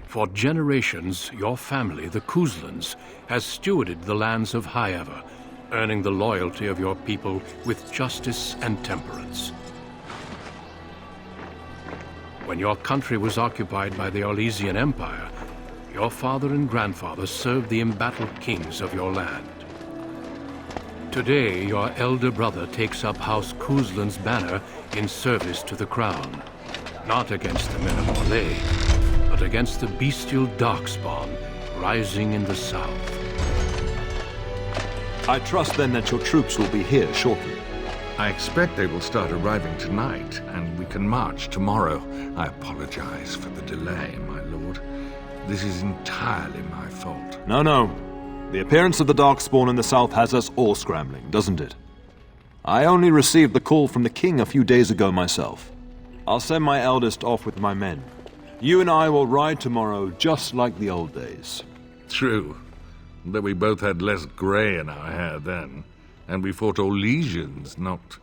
For generations, your family, the Kuzlans, has stewarded the lands of Highever, earning the loyalty of your people with justice and temperance. When your country was occupied by the Orlesian Empire, your father and grandfather served the embattled kings of your land. Today, your elder brother takes up House Kuzlan's banner in service to the crown, not against the men of Orlais, but against the bestial darkspawn rising in the south. I trust then that your troops will be here shortly. I expect they will start arriving tonight, and we can march tomorrow. I apologize for the delay, my lord. This is entirely my fault. No. The appearance of the Darkspawn in the south has us all scrambling, doesn't it? I only received the call from the king a few days ago myself. I'll send my eldest off with my men. You and I will ride tomorrow just like the old days. True. But we both had less grey in our hair then, and we fought Orlesians, not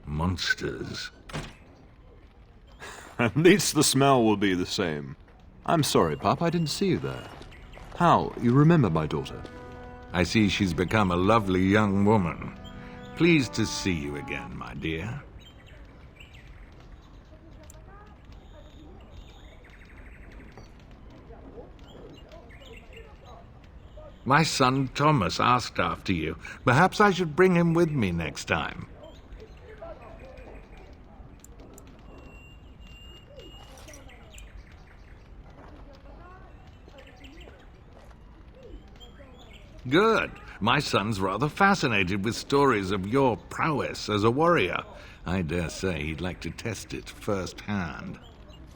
monsters. At least the smell will be the same. I'm sorry, Pop, I didn't see you there. How? You remember my daughter? I see she's become a lovely young woman. Pleased to see you again, my dear. My son Thomas asked after you. Perhaps I should bring him with me next time. Good. My son's rather fascinated with stories of your prowess as a warrior. I dare say he'd like to test it firsthand.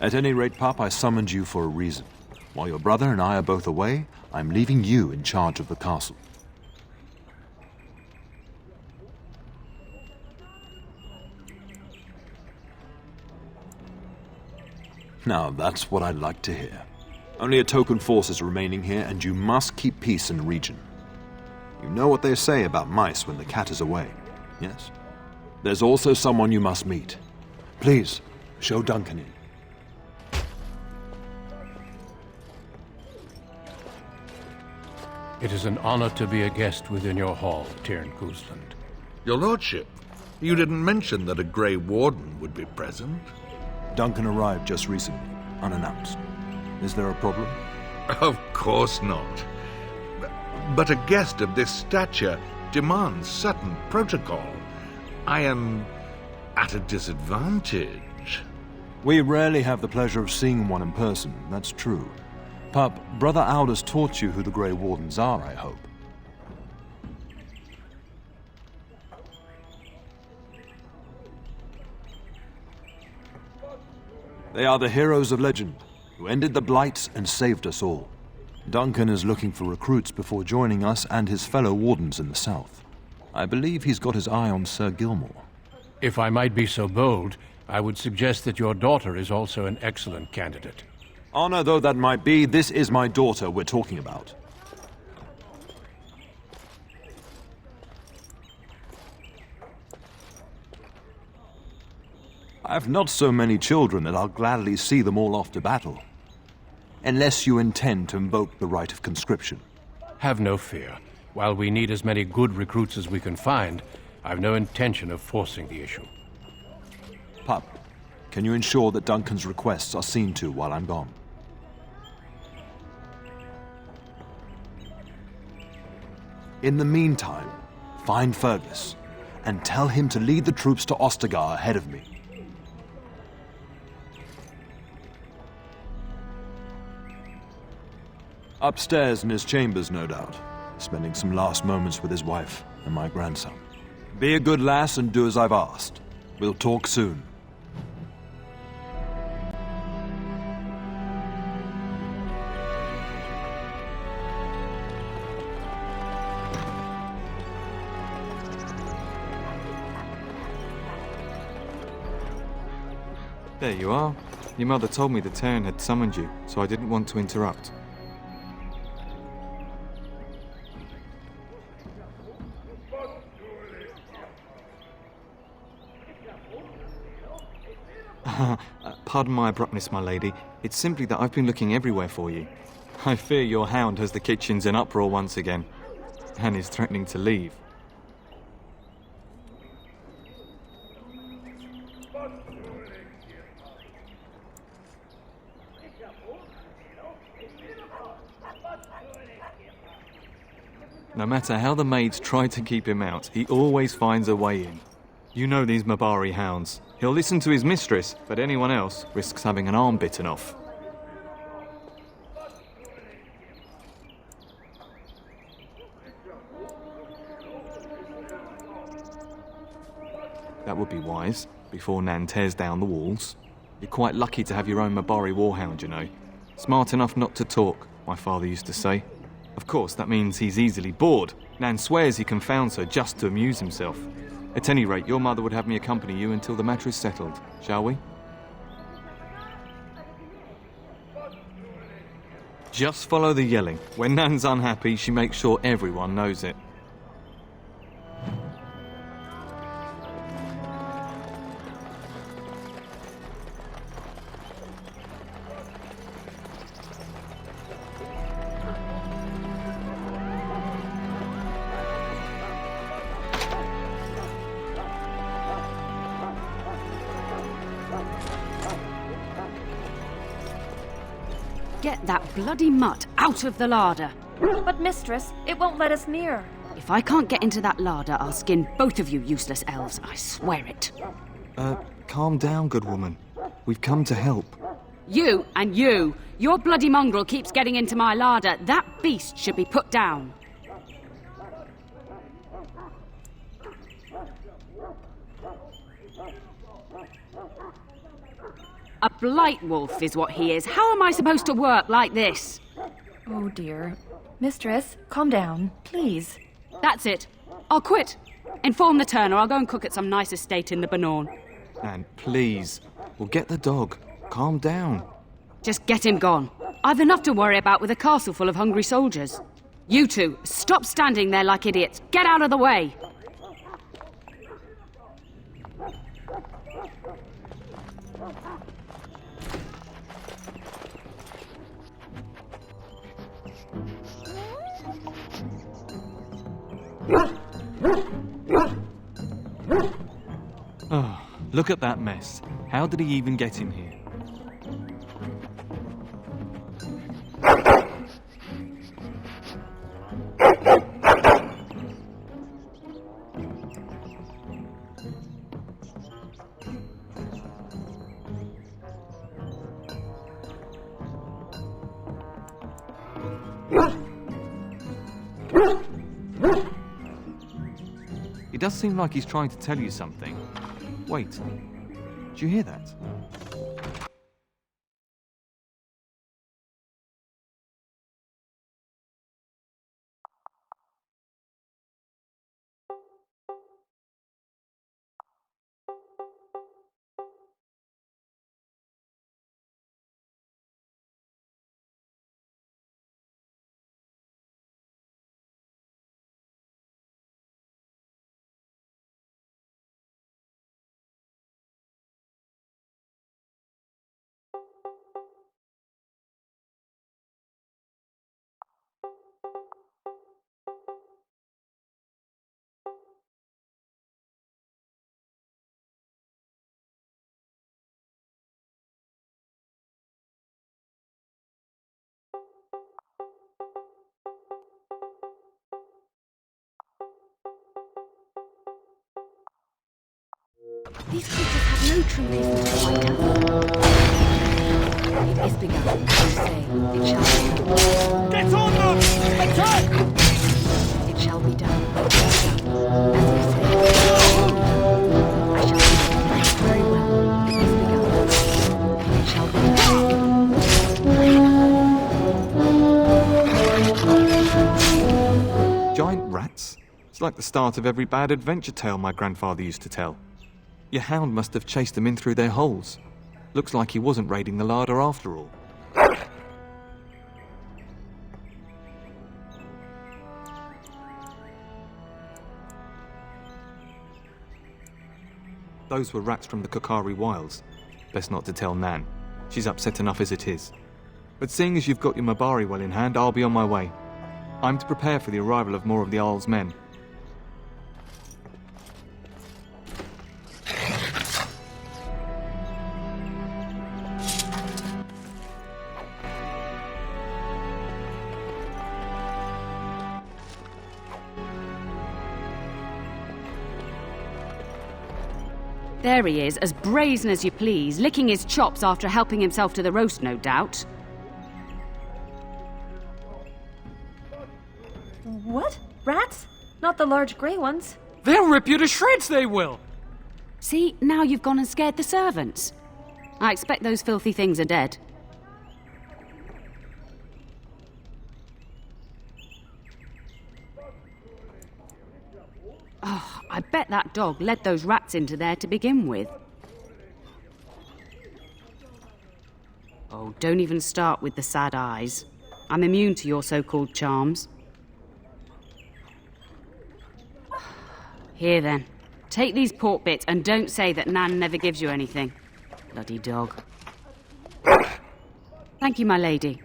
At any rate, Pop, I summoned you for a reason. While your brother and I are both away, I'm leaving you in charge of the castle. Now, that's what I'd like to hear. Only a token force is remaining here, and you must keep peace in the region. You know what they say about mice when the cat is away, yes? There's also someone you must meet. Please, show Duncan in. It is an honor to be a guest within your hall, Tyrn Kuzland. Your lordship, you didn't mention that a Grey Warden would be present. Duncan arrived just recently, unannounced. Is there a problem? Of course not. But a guest of this stature demands certain protocol. I am at a disadvantage. We rarely have the pleasure of seeing one in person, that's true. Pup, Brother Aldous taught you who the Grey Wardens are, I hope. They are the heroes of legend, who ended the Blights and saved us all. Duncan is looking for recruits before joining us and his fellow Wardens in the south. I believe he's got his eye on Sir Gilmore. If I might be so bold, I would suggest that your daughter is also an excellent candidate. Honor though that might be, this is my daughter we're talking about. I've not so many children that I'll gladly see them all off to battle. Unless you intend to invoke the right of conscription. Have no fear. While we need as many good recruits as we can find, I've no intention of forcing the issue. Pup, can you ensure that Duncan's requests are seen to while I'm gone? In the meantime, find Fergus, and tell him to lead the troops to Ostagar ahead of me. Upstairs in his chambers, no doubt, spending some last moments with his wife and my grandson. Be a good lass and do as I've asked. We'll talk soon. There you are. Your mother told me the Terran had summoned you, so I didn't want to interrupt. Pardon my abruptness, my lady. It's simply that I've been looking everywhere for you. I fear your hound has the kitchens in uproar once again, and is threatening to leave. No matter how the maids try to keep him out, he always finds a way in. You know these Mabari hounds. He'll listen to his mistress, but anyone else risks having an arm bitten off. That would be wise, before Nan tears down the walls. You're quite lucky to have your own Mabari warhound, you know. Smart enough not to talk, my father used to say. Of course, that means he's easily bored. Nan swears he confounds her just to amuse himself. At any rate, your mother would have me accompany you until the matter is settled, shall we? Just follow the yelling. When Nan's unhappy, she makes sure everyone knows it. Get that bloody mutt out of the larder. But mistress, it won't let us near. If I can't get into that larder, I'll skin both of you useless elves, I swear it. Calm down, good woman. We've come to help. You and you! Your bloody mongrel keeps getting into my larder. That beast should be put down. A blight wolf is what he is. How am I supposed to work like this? Oh dear. Mistress, calm down, please. That's it. I'll quit. Inform the turner. I'll go and cook at some nice estate in the Banorn. Nan, please. We'll get the dog. Calm down. Just get him gone. I've enough to worry about with a castle full of hungry soldiers. You two, stop standing there like idiots. Get out of the way. Oh, look at that mess. How did he even get in here? It does seem like he's trying to tell you something. Wait, do you hear that? These creatures have no true reason to fight us. It is begun, as you say. It shall be done. Get on them! Attack! It shall be done. It is done. As you say. I shall do it. Very well. It is begun. It shall be done. Giant rats? It's like the start of every bad adventure tale my grandfather used to tell. Your hound must have chased them in through their holes. Looks like he wasn't raiding the larder after all. Those were rats from the Kokari Wilds. Best not to tell Nan. She's upset enough as it is. But seeing as you've got your Mabari well in hand, I'll be on my way. I'm to prepare for the arrival of more of the Jarl's men. There he is, as brazen as you please, licking his chops after helping himself to the roast, no doubt. What? Rats? Not the large grey ones. They'll rip you to shreds, they will! See, now you've gone and scared the servants. I expect those filthy things are dead. Oh, I bet that dog led those rats into there to begin with. Oh, don't even start with the sad eyes. I'm immune to your so-called charms. Here then, take these pork bits and don't say that Nan never gives you anything. Bloody dog. Thank you, my lady.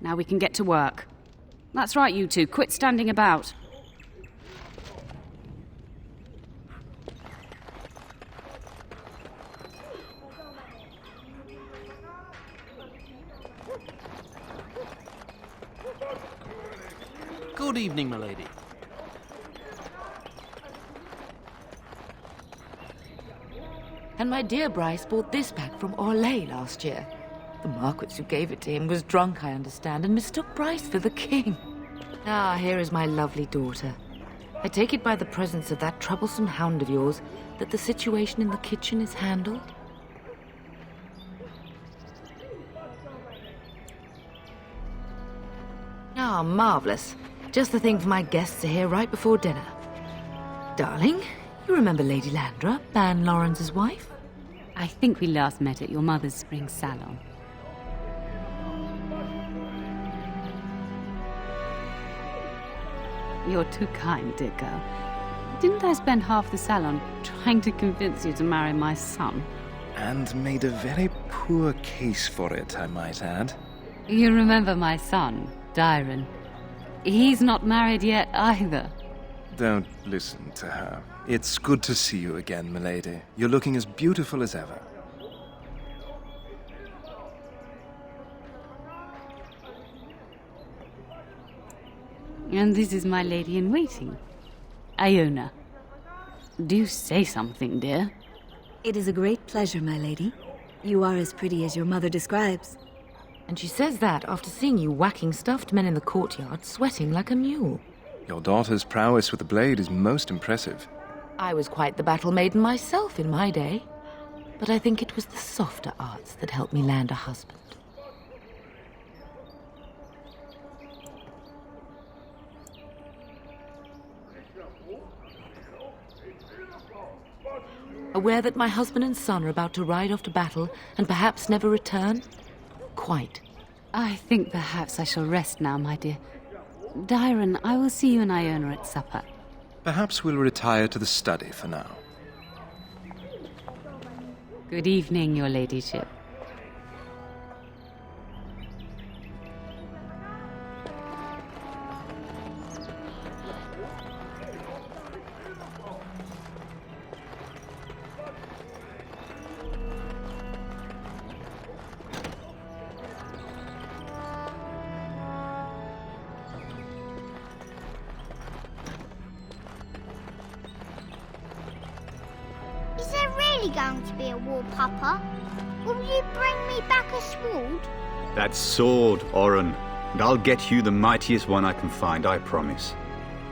Now we can get to work. That's right, you two. Quit standing about. Good evening, my lady. And my dear Bryce bought this pack from Orlais last year. The Marquis who gave it to him was drunk, I understand, and mistook Bryce for the king. Ah, here is my lovely daughter. I take it by the presence of that troublesome hound of yours that the situation in the kitchen is handled? Ah, marvellous. Just the thing for my guests to hear right before dinner. Darling, you remember Lady Landra, Ban Lawrence's wife? I think we last met at your mother's spring salon. You're too kind, dear girl. Didn't I spend half the salon trying to convince you to marry my son? And made a very poor case for it, I might add. You remember my son, Dyron. He's not married yet either. Don't listen to her. It's good to see you again, milady. You're looking as beautiful as ever. And this is my lady-in-waiting, Iona. Do say something, dear. It is a great pleasure, my lady. You are as pretty as your mother describes. And she says that after seeing you whacking stuffed men in the courtyard, sweating like a mule. Your daughter's prowess with the blade is most impressive. I was quite the battle maiden myself in my day. But I think it was the softer arts that helped me land a husband. Aware that my husband and son are about to ride off to battle and perhaps never return? Quite. I think perhaps I shall rest now, my dear. Dyron, I will see you and Iona at supper. Perhaps we'll retire to the study for now. Good evening, your ladyship. Is there really going to be a war, Papa? Will you bring me back a sword? That sword, Oren. And I'll get you the mightiest one I can find, I promise.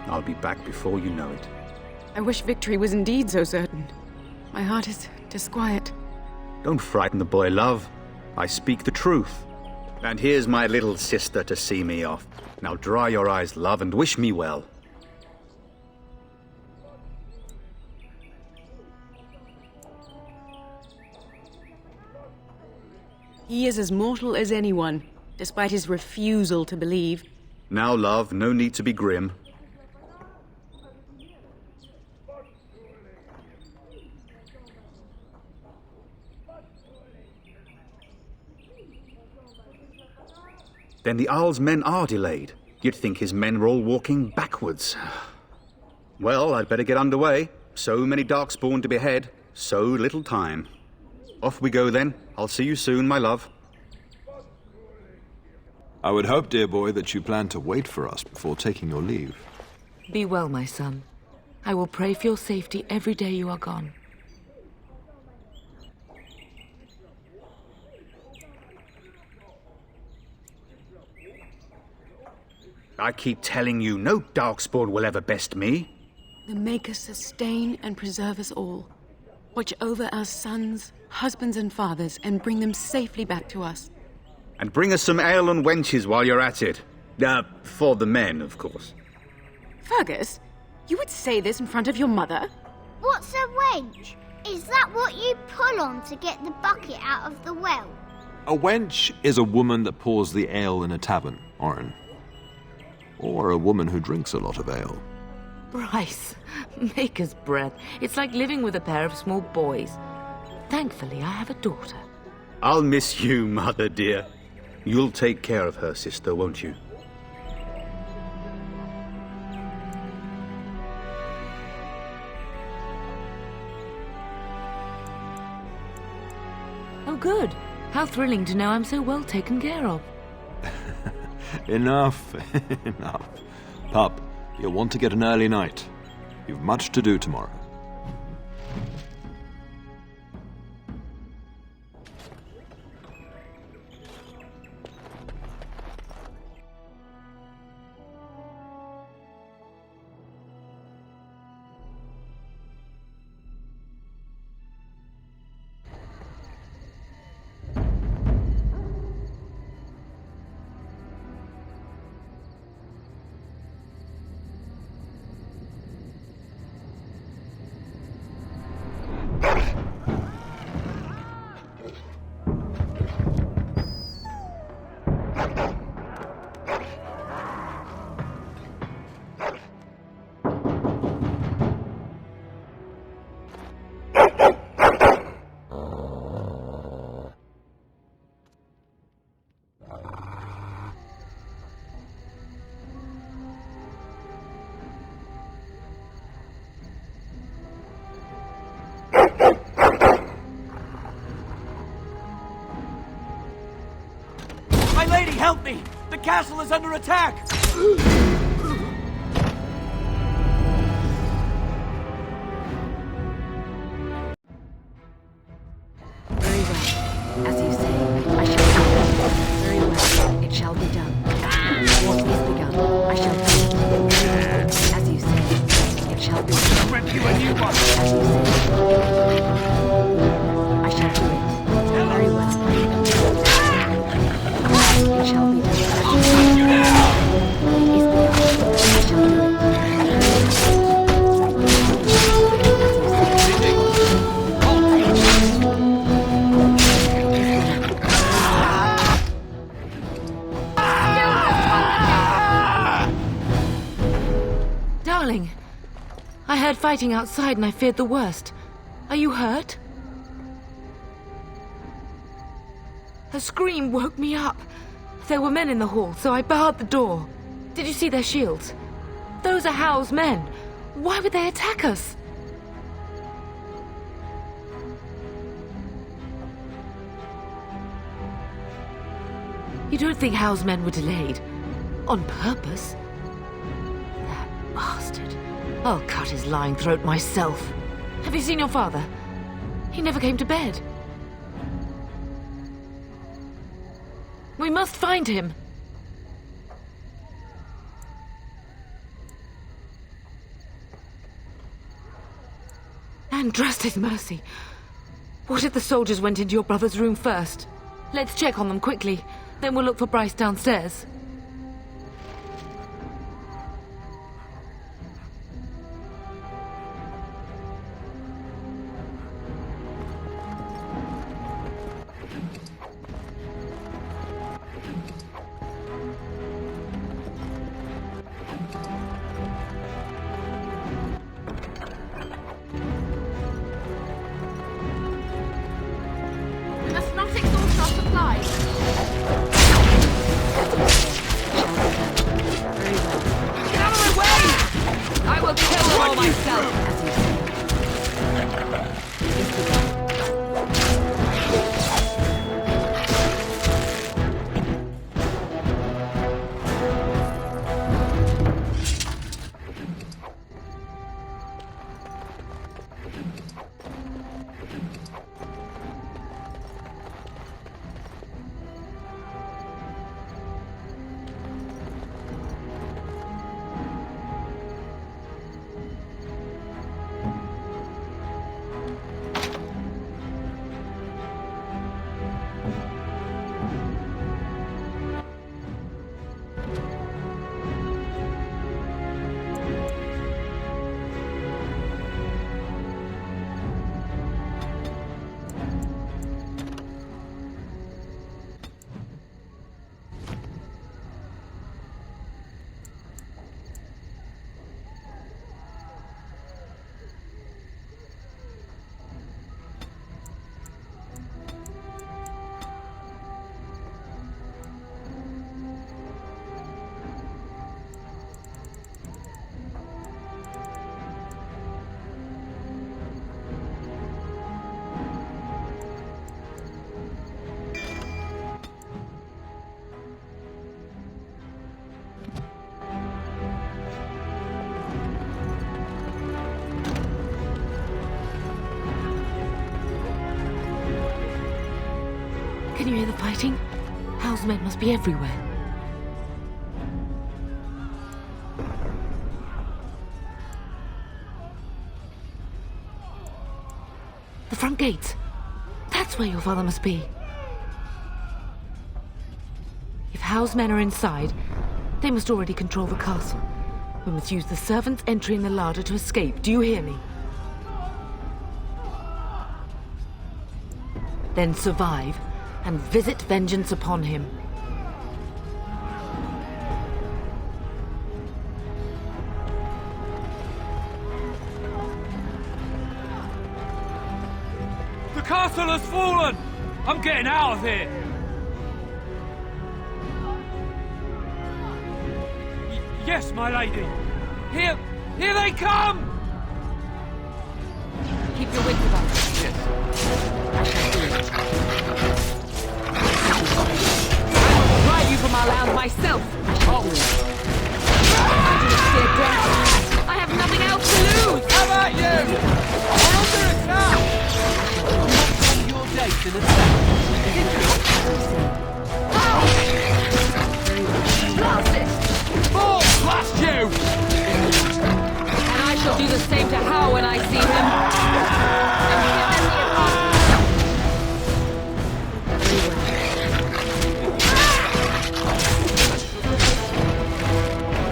I'll be back before you know it. I wish victory was indeed so certain. My heart is disquiet. Don't frighten the boy, love. I speak the truth. And here's my little sister to see me off. Now dry your eyes, love, and wish me well. He is as mortal as anyone, despite his refusal to believe. Now, love, no need to be grim. Then the Jarl's men are delayed. You'd think his men were all walking backwards. Well, I'd better get underway. So many Darkspawn to behead, so little time. Off we go then. I'll see you soon, my love. I would hope, dear boy, that you plan to wait for us before taking your leave. Be well, my son. I will pray for your safety every day you are gone. I keep telling you, no Darkspawn will ever best me. The Maker sustain and preserve us all. Watch over our sons, husbands and fathers, and bring them safely back to us. And bring us some ale and wenches while you're at it. For the men, of course. Fergus, you would say this in front of your mother? What's a wench? Is that what you pull on to get the bucket out of the well? A wench is a woman that pours the ale in a tavern, Oren. Or a woman who drinks a lot of ale. Bryce, maker's breath. It's like living with a pair of small boys. Thankfully, I have a daughter. I'll miss you, mother dear. You'll take care of her, sister, won't you? Oh, good. How thrilling to know I'm so well taken care of. Enough, enough. Pup, you'll want to get an early night. You've much to do tomorrow. My lady, help me! The castle is under attack! Very well. As you say, I shall do it. Very well. It shall be done. What is begun, I shall do it. As you say, it shall be done. I'll rent you a new one! As you say, I shall do it. Very well. It shall be done. As you say, it is begun. I shall do it. Darling, I heard fighting outside and I feared the worst. Are you hurt? Her scream woke me up. There were men in the hall, so I barred the door. Did you see their shields? Those are Howe's men. Why would they attack us? You don't think Howe's men were delayed? On purpose? That bastard. I'll cut his lying throat myself. Have you seen your father? He never came to bed. We must find him. And trust his mercy. What if the soldiers went into your brother's room first? Let's check on them quickly. Then we'll look for Bryce downstairs. We must not exhaust our supplies. fighting? Howe's men must be everywhere. The front gates. That's where your father must be. If Howe's men are inside, they must already control the castle. We must use the servants' entry in the larder to escape. Do you hear me? Then survive and visit vengeance upon him. The castle has fallen! I'm getting out of here! Yes, my lady! Here they come! Keep your wits about you. Yes. I will drive you from our land myself. I have nothing else to lose! How about you? We're under attack! Your dates in Blast it! Oh, blast you! And I shall do the same to Howe when I see him.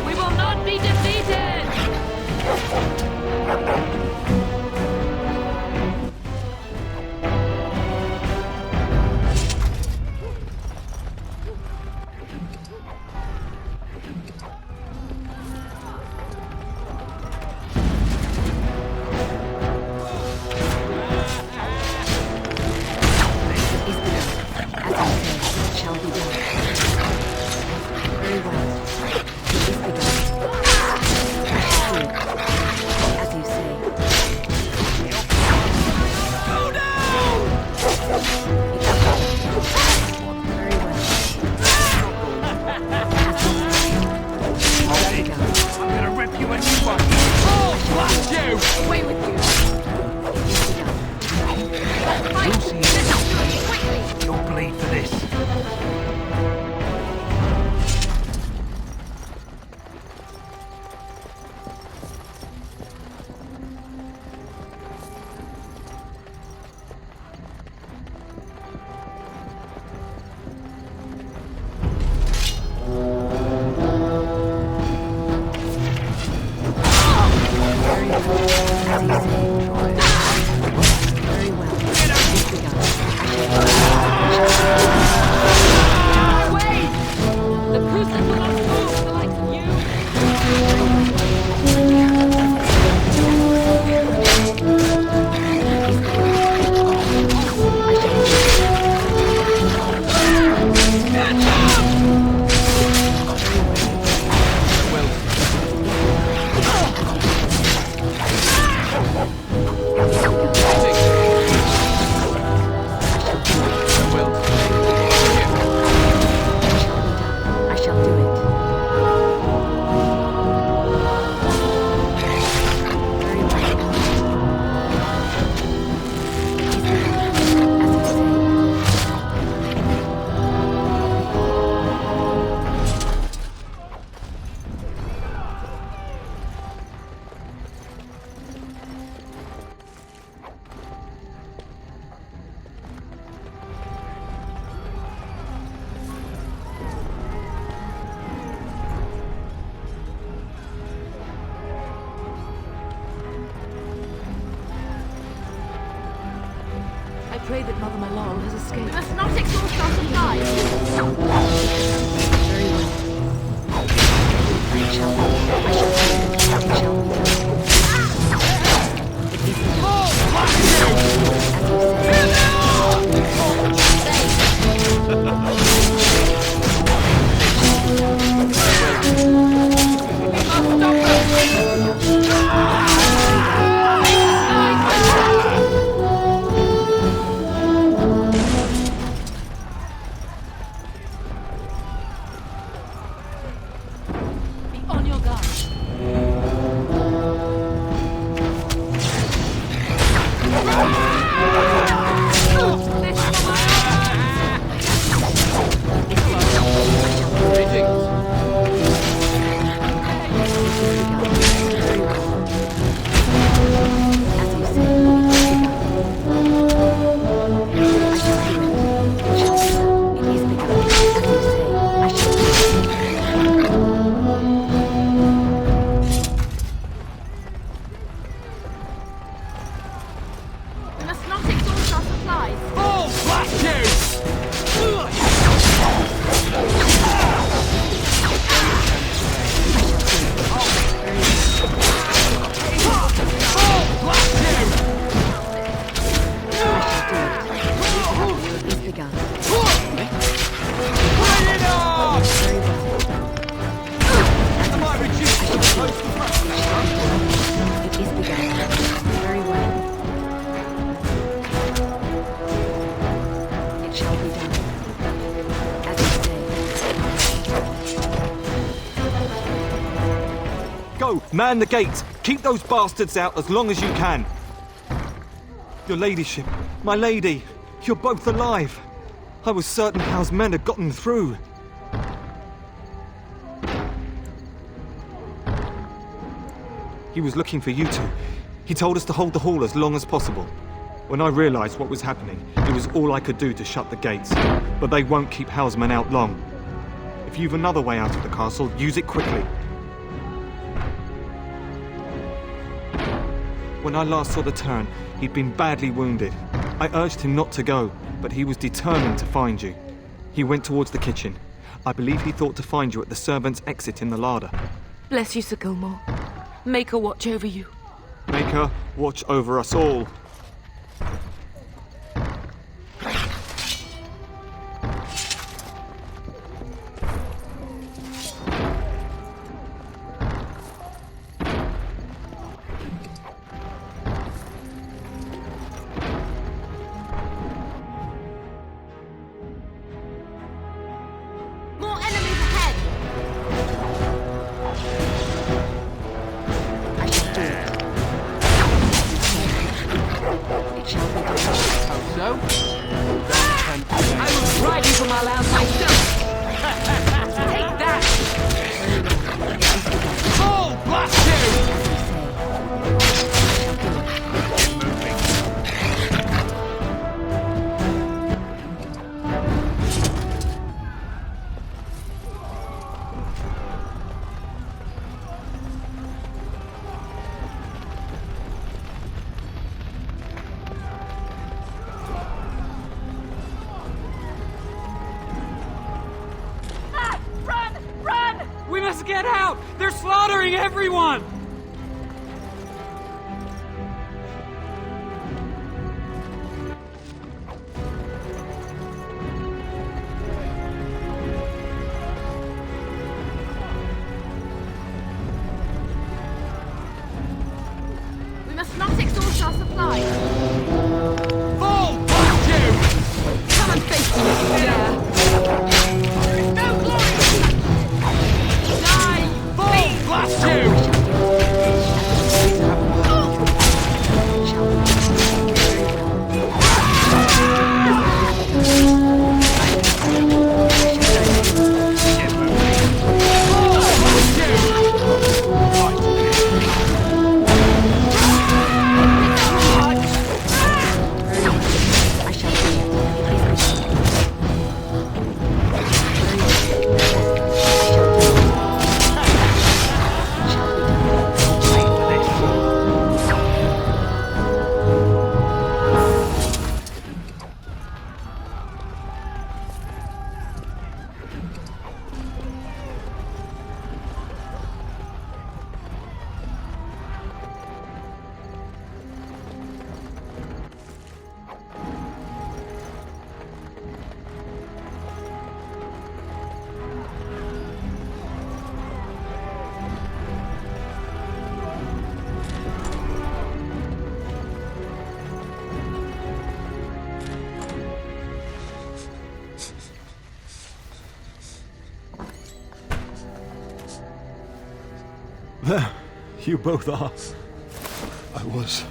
We will not be defeated! Pray that Mother Malal has escaped. We must not exhaust our supplies. Very well. It shall be. I shall do it. It shall be done. It is done. Go! Man the gates! Keep those bastards out as long as you can! Your ladyship, my lady, you're both alive! I was certain Hal's men had gotten through. He was looking for you two. He told us to hold the hall as long as possible. When I realized what was happening, it was all I could do to shut the gates. But they won't keep Hal's men out long. If you've another way out of the castle, use it quickly. When I last saw the Turn, he'd been badly wounded. I urged him not to go, but he was determined to find you. He went towards the kitchen. I believe he thought to find you at the servants' exit in the larder. Bless you, Sir Gilmore. Make her watch over you. Make her watch over us all. More enemies ahead! I shall do it. It shall be done. How so? I will drive you from our land myself! Take that! Full blast you! We must get out! They're slaughtering everyone! We must not exhaust our supplies. Full blast you! Come and face me if you dare. No glory! Die! Full blast you! There, you both are. I was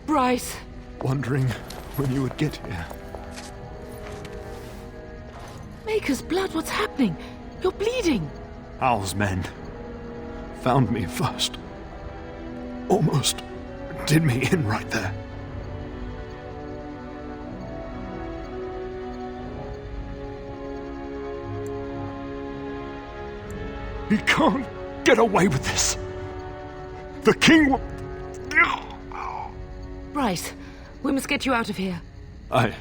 Bryce! wondering when you would get here. Maker's blood, what's happening? You're bleeding! Hal's men found me first. Almost did me in right there. He can't get away with this. The king will... Bryce, we must get you out of here. I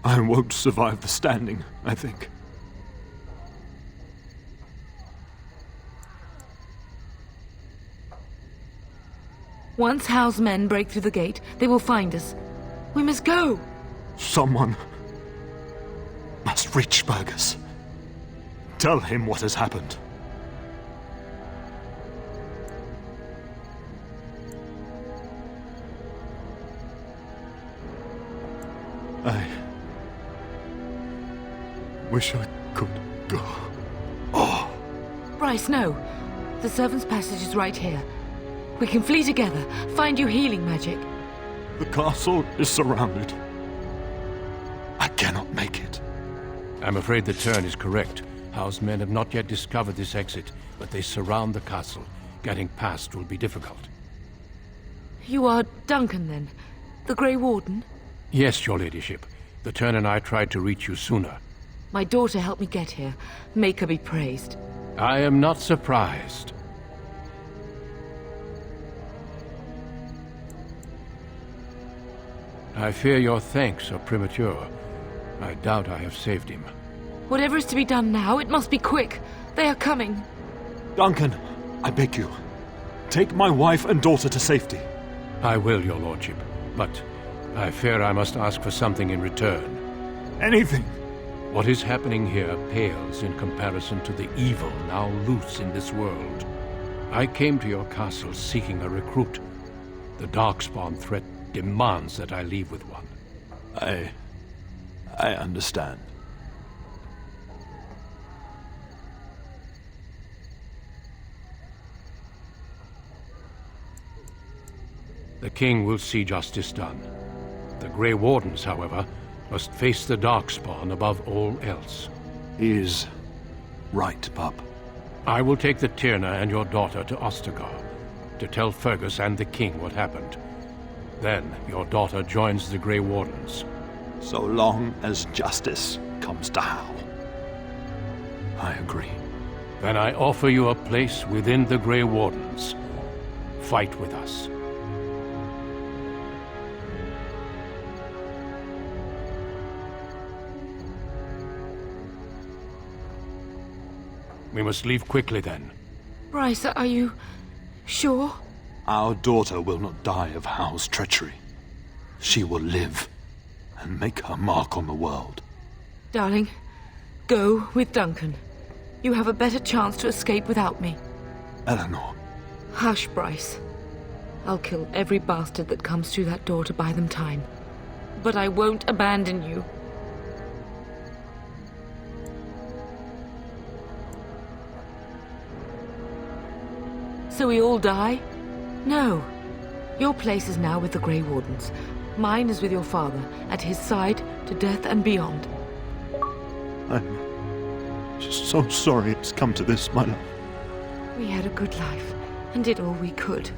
won't survive the standing, I think. Once Hal's men break through the gate, they will find us. We must go! Someone must reach Burgess. Tell him what has happened. I wish I could go. Oh. Bryce, no. The servant's passage is right here. We can flee together, find you healing magic. The castle is surrounded. I cannot make it. I'm afraid the turn is correct. House men have not yet discovered this exit, but they surround the castle. Getting past will be difficult. You are Duncan, then? The Grey Warden? Yes, your ladyship. The turn and I tried to reach you sooner. My daughter helped me get here. Make her be praised. I am not surprised. I fear your thanks are premature. I doubt I have saved him. Whatever is to be done now, it must be quick. They are coming. Duncan, I beg you. Take my wife and daughter to safety. I will, your lordship. But I fear I must ask for something in return. Anything. What is happening here pales in comparison to the evil now loose in this world. I came to your castle seeking a recruit. The Darkspawn threat demands that I leave with one. I understand. The king will see justice done. The Grey Wardens, however, must face the Darkspawn above all else. He is right, pup. I will take the Tyrna and your daughter to Ostagar to tell Fergus and the king what happened. Then your daughter joins the Grey Wardens. So long as justice comes to Hal. I agree. Then I offer you a place within the Grey Wardens. Fight with us. We must leave quickly, then. Bryce, are you sure? Our daughter will not die of Hal's treachery. She will live and make her mark on the world. Darling, go with Duncan. You have a better chance to escape without me. Eleanor. Hush, Bryce. I'll kill every bastard that comes through that door to buy them time. But I won't abandon you. So we all die? No. Your place is now with the Grey Wardens. Mine is with your father, at his side, to death and beyond. I'm just so sorry it's come to this, my love. We had a good life, and did all we could.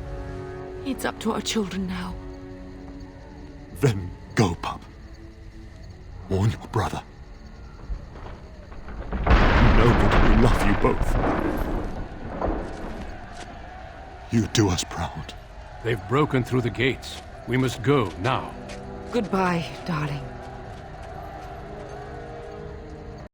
It's up to our children now. Then go, pup. Warn your brother. Nobody will love you both. You do us proud. They've broken through the gates. We must go now. Goodbye, darling.